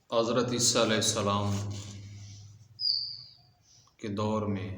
حضرت عیسیٰ علیہ السلام کے دور میں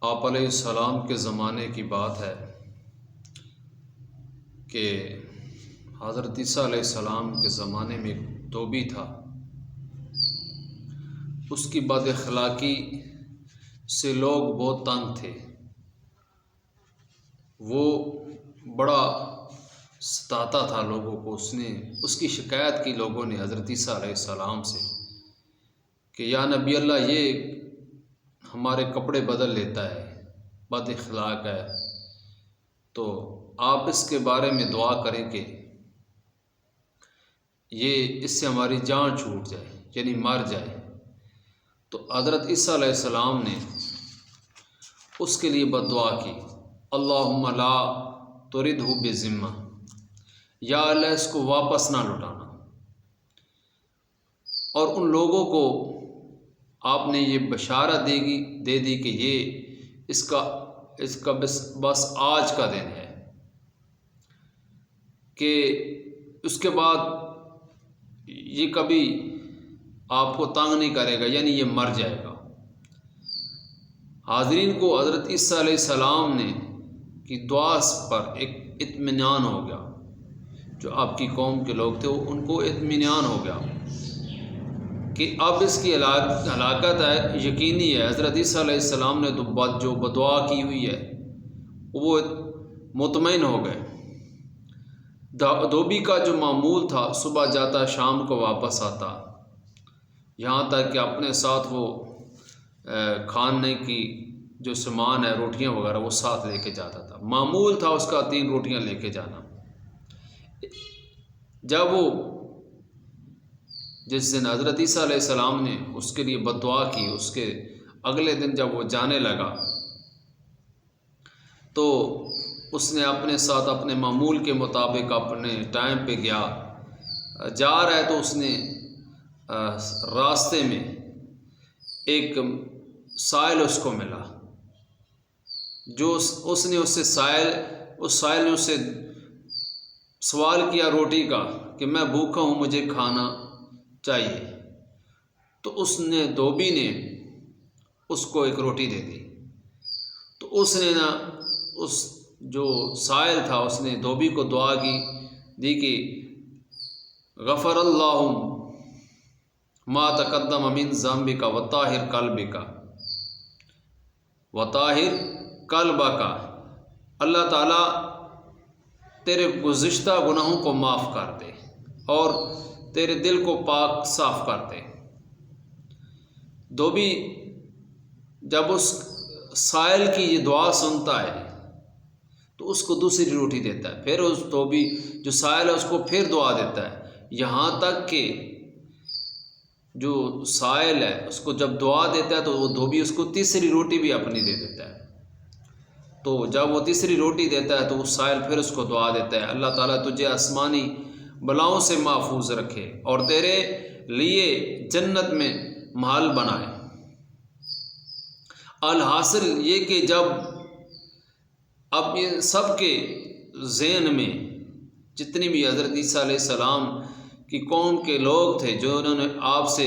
آپ علیہ السلام کے زمانے کی بات ہے کہ حضرت عیسیٰ علیہ السلام کے زمانے میں ایک دھوبی تھا۔ اس کی بد اخلاقی سے لوگ بہت تنگ تھے۔ وہ بڑا ستاتا تھا لوگوں کو۔ اس کی شکایت کی لوگوں نے حضرت عیسیٰ علیہ السلام سے کہ یا نبی اللہ، یہ ہمارے کپڑے بدل لیتا ہے، بد اخلاق ہے، تو آپ اس کے بارے میں دعا کریں کہ یہ اس سے ہماری جان چھوٹ جائے، یعنی مر جائے۔ تو حضرت عیسیٰ علیہ السلام نے اس کے لیے بد دعا کی، اللہم لا تردہ بذمہ، یا اللہ اس کو واپس نہ لوٹانا۔ اور ان لوگوں کو آپ نے یہ بشارت دے دی کہ یہ اس کا بس آج کا دن ہے، کہ اس کے بعد یہ کبھی آپ کو تنگ نہیں کرے گا، یعنی یہ مر جائے گا۔ حاضرین کو حضرت عیسیٰ علیہ السلام نے کی دعا پر ایک اطمینان ہو گیا۔ جو آپ کی قوم کے لوگ تھے ان کو اطمینان ہو گیا کہ اب اس کی ہلاکت ہے، یقینی ہے۔ حضرت عیسیٰ علیہ السلام نے جو بدعا کی ہوئی ہے وہ مطمئن ہو گئے۔ دھوبی کا جو معمول تھا، صبح جاتا شام کو واپس آتا، یہاں تک کہ اپنے ساتھ وہ کھانے کی جو سامان ہے، روٹیاں وغیرہ، وہ ساتھ لے کے جاتا تھا۔ معمول تھا اس کا 3 روٹیاں لے کے جانا۔ جب وہ جس دن حضرت عیسیٰ علیہ السلام نے اس کے لیے بد دعا کی، اس کے اگلے دن جب وہ جانے لگا تو اس نے اپنے ساتھ اپنے معمول کے مطابق اپنے ٹائم پہ گیا۔ جا رہا ہے تو اس نے راستے میں ایک سائل اس کو ملا، جو اس نے اس سائل نے اس سے سوال کیا روٹی کا کہ میں بھوکا ہوں، مجھے کھانا چاہیے۔ تو اس نے دھوبی نے اس کو ایک روٹی دے دی۔ تو اس نے اس جو سائل تھا، اس نے دھوبی کو دعا دی کہ غفر اللہ ما تقدم من ذنبک وطاہر قلبک، اللہ تعالیٰ تیرے گزشتہ گناہوں کو معاف کر دے اور تیرے دل کو پاک صاف کر دے۔ دھوبی جب اس سائل کی یہ دعا سنتا ہے تو اس کو دوسری روٹی دیتا ہے۔ پھر اس دھوبی جو سائل ہے اس کو پھر دعا دیتا ہے، یہاں تک کہ جو سائل ہے اس کو جب دعا دیتا ہے تو وہ دھوبی اس کو تیسری روٹی بھی اپنی دے دیتا ہے۔ تو جب وہ تیسری روٹی دیتا ہے تو وہ سائل پھر اس کو دعا دیتا ہے، اللہ تعالیٰ تجھے آسمانی بلاؤں سے محفوظ رکھے اور تیرے لیے جنت میں محل بنائے۔ الحاصل یہ کہ جب اب یہ سب کے ذہن میں جتنی بھی حضرت عیسیٰ علیہ السلام کی قوم کے لوگ تھے، جو انہوں نے آپ سے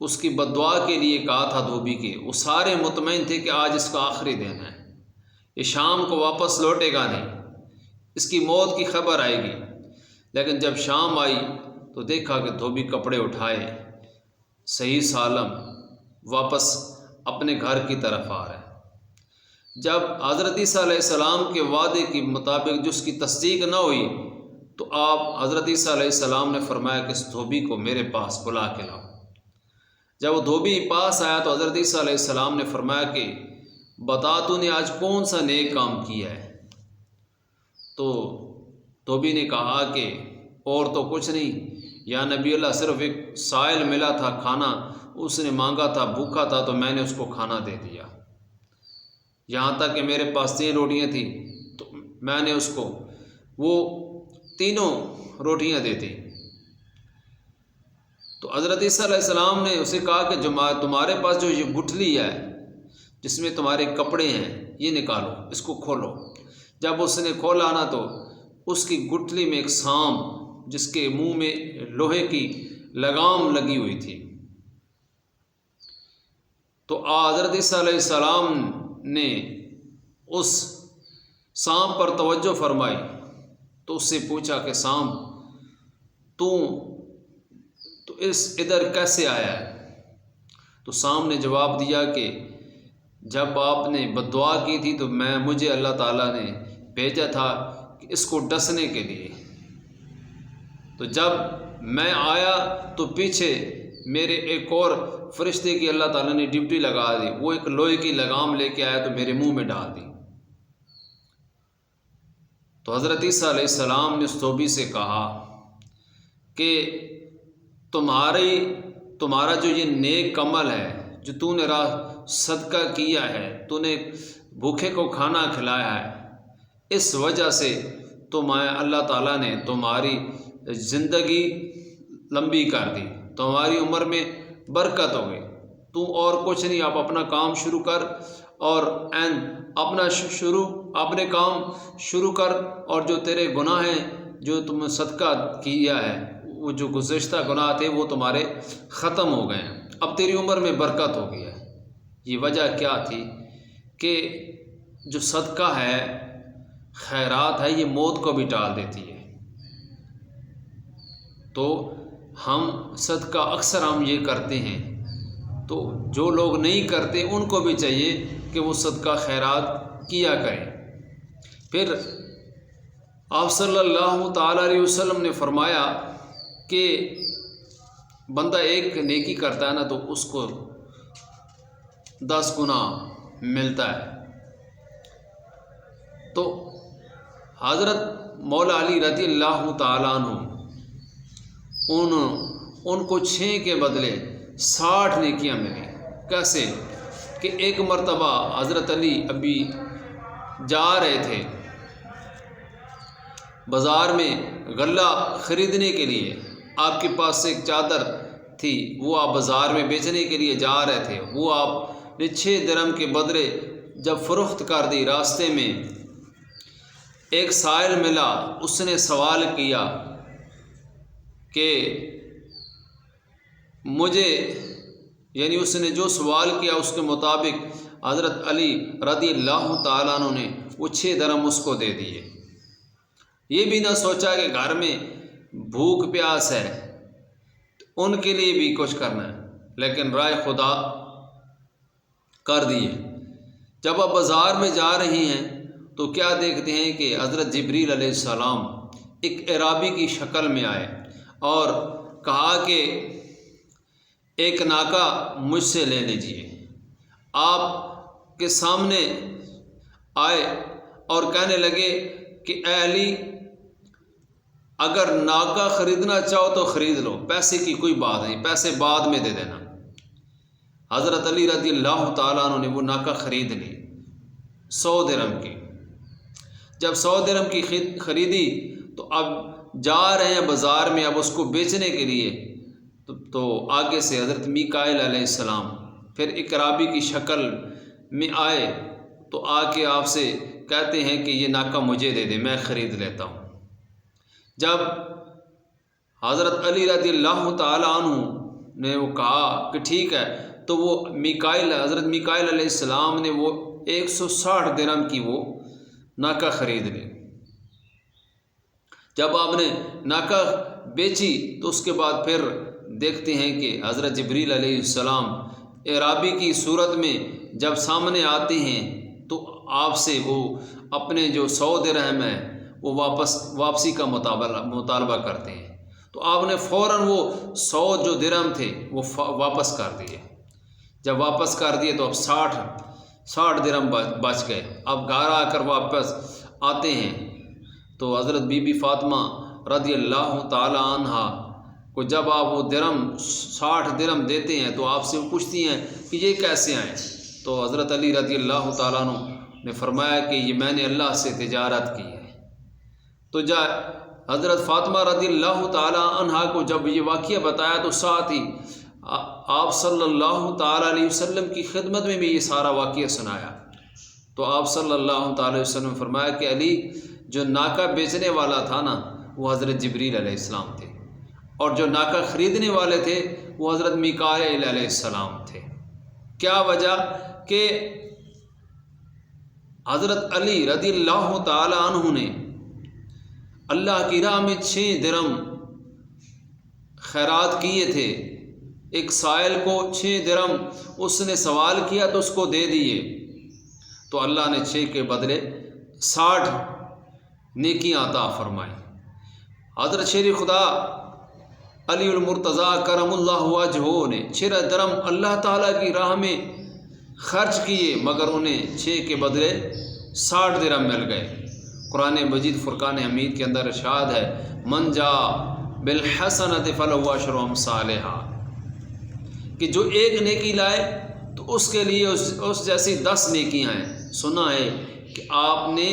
اس کی بد دعا کے لیے کہا تھا دھوبی کے، وہ سارے مطمئن تھے کہ آج اس کا آخری دن ہے، یہ شام کو واپس لوٹے گا نہیں، اس کی موت کی خبر آئے گی۔ لیکن جب شام آئی تو دیکھا کہ دھوبی کپڑے اٹھائے صحیح سالم واپس اپنے گھر کی طرف آ رہا ہے۔ جب حضرت عیسیٰ علیہ السلام کے وعدے کے مطابق جس کی تصدیق نہ ہوئی تو آپ حضرت عیسیٰ علیہ السلام نے فرمایا کہ اس دھوبی کو میرے پاس بلا کے لاؤ۔ جب وہ دھوبی پاس آیا تو حضرت عیسیٰ علیہ السلام نے فرمایا کہ بتا تو نے آج کون سا نیک کام کیا ہے؟ تو دھوبی نے کہا کہ اور تو کچھ نہیں یا نبی اللہ، صرف ایک سائل ملا تھا کھانا، اس نے مانگا تھا، بھوکا تھا تو میں نے اس کو کھانا دے دیا، یہاں تک کہ میرے پاس 3 روٹیاں تھیں تو میں نے اس کو وہ 3 روٹیاں دے دی۔ تو حضرت عیسیٰ علیہ السلام نے اسے کہا کہ جو تمہارے پاس جو یہ گٹھلی ہے جس میں تمہارے کپڑے ہیں، یہ نکالو، اس کو کھولو۔ جب اس نے کھولا نا تو اس کی گٹھلی میں ایک سانپ جس کے منہ میں لوہے کی لگام لگی ہوئی تھی۔ تو حضرت عیسیٰ علیہ السلام نے اس سانپ پر توجہ فرمائی تو اس سے پوچھا کہ سانپ تو ادھر کیسے آیا ہے؟ تو سانپ نے جواب دیا کہ جب آپ نے بد دعا کی تھی تو مجھے اللہ تعالیٰ نے بھیجا تھا کہ اس کو ڈسنے کے لیے، تو جب میں آیا تو پیچھے میرے ایک اور فرشتے کی اللہ تعالیٰ نے ڈیوٹی لگا دی، وہ ایک لوہے کی لگام لے کے آیا تو میرے منہ میں ڈال دی۔ تو حضرت عیسیٰ علیہ السلام نے اس دھوبی سے کہا کہ تمہارا جو یہ نیک عمل ہے، جو تو نے صدقہ کیا ہے، تو نے بھوکے کو کھانا کھلایا ہے، اس وجہ سے اللہ تعالیٰ نے تمہاری زندگی لمبی کر دی، تمہاری عمر میں برکت ہو گئی۔ تو اور کچھ نہیں، آپ اپنا کام شروع کر اور اپنے کام شروع کر، اور جو تیرے گناہ ہیں جو تم نے صدقہ کیا ہے، وہ جو گزشتہ گناہ تھے وہ تمہارے ختم ہو گئے ہیں، اب تیری عمر میں برکت ہو گئی ہے۔ یہ وجہ کیا تھی کہ جو صدقہ ہے، خیرات ہے، یہ موت کو بھی ٹال دیتی ہے۔ تو ہم صدقہ اکثر ہم یہ کرتے ہیں، تو جو لوگ نہیں کرتے ان کو بھی چاہیے کہ وہ صدقہ خیرات کیا کریں۔ پھر آپ صلی اللہ تعالیٰ علیہ وسلم نے فرمایا کہ بندہ ایک نیکی کرتا ہے نا تو اس کو 10 گنا ملتا ہے۔ تو حضرت مولا علی رضی اللہ تعالیٰ عنہ ان کو 6 کے بدلے 60 نیکیاں ملی۔ کیسے کہ ایک مرتبہ حضرت علی ابھی جا رہے تھے بازار میں غلہ خریدنے کے لیے، آپ کے پاس ایک چادر تھی، وہ آپ بازار میں بیچنے کے لیے جا رہے تھے، وہ آپ نے 6 درہم کے بدلے جب فروخت کر دی، راستے میں ایک سائل ملا، اس نے سوال کیا کہ مجھے، یعنی اس نے جو سوال کیا اس کے مطابق حضرت علی رضی اللہ تعالیٰ عنہ نے وہ 6 درہم اس کو دے دیے۔ یہ بھی نہ سوچا کہ گھر میں بھوک پیاس ہے، ان کے لیے بھی کچھ کرنا ہے، لیکن رائے خدا کر دیے۔ جب آپ بازار میں جا رہی ہیں تو کیا دیکھتے ہیں کہ حضرت جبریل علیہ السلام ایک اعرابی کی شکل میں آئے اور کہا کہ ایک ناکہ مجھ سے لے لیجئے۔ آپ کے سامنے آئے اور کہنے لگے کہ اے علی، اگر ناکہ خریدنا چاہو تو خرید لو، پیسے کی کوئی بات نہیں، پیسے بعد میں دے دینا۔ حضرت علی رضی اللہ تعالیٰ عنہ نے وہ ناکہ خرید لی 100 درہم کی۔ جب 100 درہم کی خریدی تو اب جا رہے ہیں بازار میں، اب اس کو بیچنے کے لیے، تو آگے سے حضرت میکائیل علیہ السلام پھر ایک اعرابی کی شکل میں آئے تو آ کے آپ سے کہتے ہیں کہ یہ ناکہ مجھے دے دے، میں خرید لیتا ہوں۔ جب حضرت علی رضی اللہ تعالیٰ عنہ نے وہ کہا کہ ٹھیک ہے، تو وہ حضرت میکائیل علیہ السلام نے وہ 160 درہم کی وہ ناکہ خرید لی۔ جب آپ نے ناکہ بیچی تو اس کے بعد پھر دیکھتے ہیں کہ حضرت جبریل علیہ السلام اعرابی کی صورت میں جب سامنے آتے ہیں تو آپ سے وہ اپنے جو 100 درہم ہیں وہ واپسی کا مطالبہ کرتے ہیں، تو آپ نے فوراً وہ 100 جو درہم تھے وہ واپس کر دیے۔ جب واپس کر دیے تو اب 60 درہم بچ گئے۔ اب گھر آ کر واپس آتے ہیں تو حضرت بی بی فاطمہ رضی اللہ تعالی عنہ کو جب آپ وہ 60 درہم دیتے ہیں تو آپ سے وہ پوچھتی ہیں کہ یہ کیسے آئیں؟ تو حضرت علی رضی اللہ تعالیٰ عنہ نے فرمایا کہ یہ میں نے اللہ سے تجارت کی ہے۔ تو حضرت فاطمہ رضی اللہ تعالیٰ عنہ کو جب یہ واقعہ بتایا تو ساتھ ہی آپ صلی اللہ تعالیٰ علیہ وسلم کی خدمت میں بھی یہ سارا واقعہ سنایا۔ تو آپ صلی اللہ تعالیٰ علیہ وسلم نے فرمایا کہ علی، جو ناکہ بیچنے والا تھا نا، وہ حضرت جبریل علیہ السلام تھے، اور جو ناکہ خریدنے والے تھے وہ حضرت میکائیل علیہ السلام تھے۔ کیا وجہ؟ کہ حضرت علی رضی اللہ تعالی عنہ نے اللہ کی راہ میں 6 درم خیرات کیے تھے۔ ایک سائل کو 6 درم اس نے سوال کیا تو اس کو دے دیے، تو اللہ نے 6 کے بدلے 60 نیکیاں عطا فرمائی۔ حضرت شیر خدا علی المرتضیٰ کرم اللہ وجہہ نے 6 درم اللہ تعالیٰ کی راہ میں خرچ کیے، مگر انہیں 6 کے بدلے 60 درم مل گئے۔ قرآن مجید فرقان حمید کے اندر ارشاد ہے، من جاء بالحسنۃ فلہ عشر امثالھا، کہ جو ایک نیکی لائے تو اس کے لیے اس جیسی 10 نیکیاں ہیں۔ سنا ہے کہ آپ نے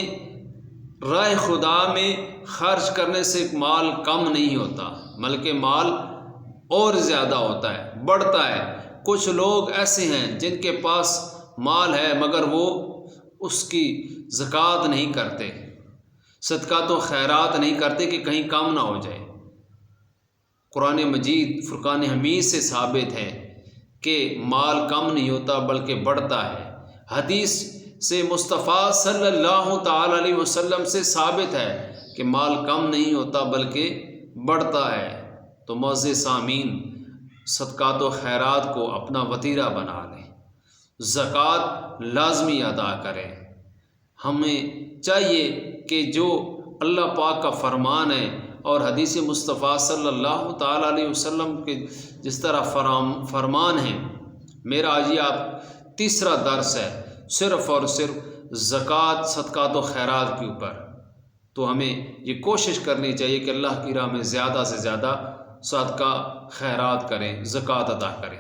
راہ خدا میں خرچ کرنے سے مال کم نہیں ہوتا، بلکہ مال اور زیادہ ہوتا ہے، بڑھتا ہے۔ کچھ لوگ ایسے ہیں جن کے پاس مال ہے مگر وہ اس کی زکوٰۃ نہیں کرتے، صدقات و خیرات نہیں کرتے کہ کہیں کم نہ ہو جائے۔ قرآن مجید فرقان حمید سے ثابت ہے کہ مال کم نہیں ہوتا بلکہ بڑھتا ہے۔ حدیث سے مصطفیٰ صلی اللہ تعالی علیہ وسلم سے ثابت ہے کہ مال کم نہیں ہوتا بلکہ بڑھتا ہے۔ تو معزز سامعین، صدقات و خیرات کو اپنا وتیرہ بنا لیں، زکوٰۃ لازمی ادا کریں۔ ہمیں چاہیے کہ جو اللہ پاک کا فرمان ہے اور حدیث مصطفیٰ صلی اللہ تعالی علیہ وسلم کے جس طرح فرمان ہے، میرا آج یہ آپ تیسرا درس ہے صرف اور صرف زکوٰۃ صدقات و خیرات کے اوپر۔ تو ہمیں یہ کوشش کرنی چاہیے کہ اللہ کی راہ میں زیادہ سے زیادہ صدقہ خیرات کریں، زکوٰۃ ادا کریں۔